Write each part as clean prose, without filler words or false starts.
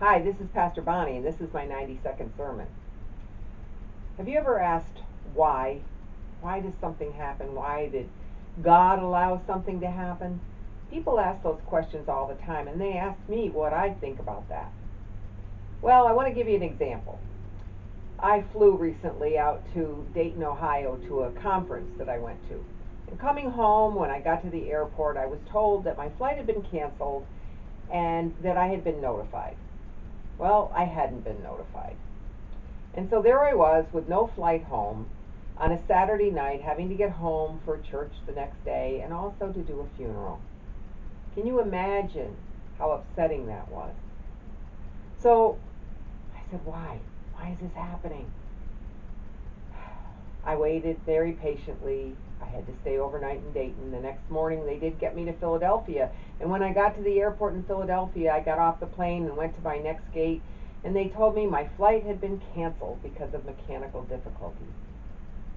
Hi, this is Pastor Bonnie, and this is my 90-second sermon. Have you ever asked why? Why does something happen? Why did God allow something to happen? People ask those questions all the time, and they ask me what I think about that. Well, I want to give you an example. I flew recently out to Dayton, Ohio to a conference that I went to. And coming home, when I got to the airport, I was told that my flight had been canceled and that I had been notified. Well, I hadn't been notified. And so there I was with no flight home on a Saturday night, having to get home for church the next day and also to do a funeral. Can you imagine how upsetting that was? So I said, why? Why is this happening? I waited very patiently. I had to stay overnight in Dayton. The next morning they did get me to Philadelphia. And when I got to the airport in Philadelphia, I got off the plane and went to my next gate. And they told me my flight had been canceled because of mechanical difficulties.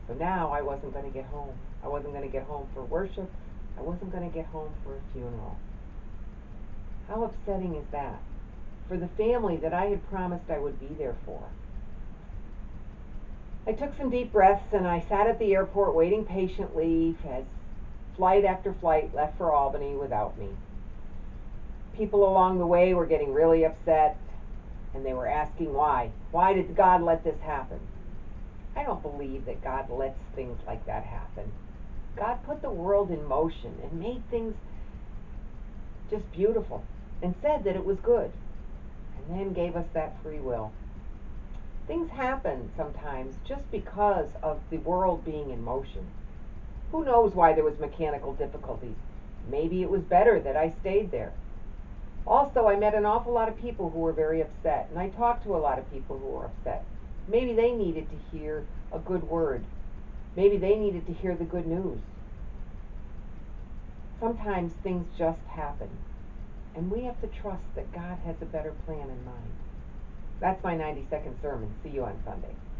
So now I wasn't going to get home. I wasn't going to get home for worship. I wasn't going to get home for a funeral. How upsetting is that? For the family that I had promised I would be there for. I took some deep breaths and I sat at the airport waiting patiently as flight after flight left for Albany without me. People along the way were getting really upset and they were asking why. Why did God let this happen? I don't believe that God lets things like that happen. God put the world in motion and made things just beautiful and said that it was good and then gave us that free will. Things happen sometimes just because of the world being in motion. Who knows why there was mechanical difficulties? Maybe it was better that I stayed there. Also, I met an awful lot of people who were very upset, and I talked to a lot of people who were upset. Maybe they needed to hear a good word. Maybe they needed to hear the good news. Sometimes things just happen, and we have to trust that God has a better plan in mind. That's my 90-second sermon. See you on Sunday.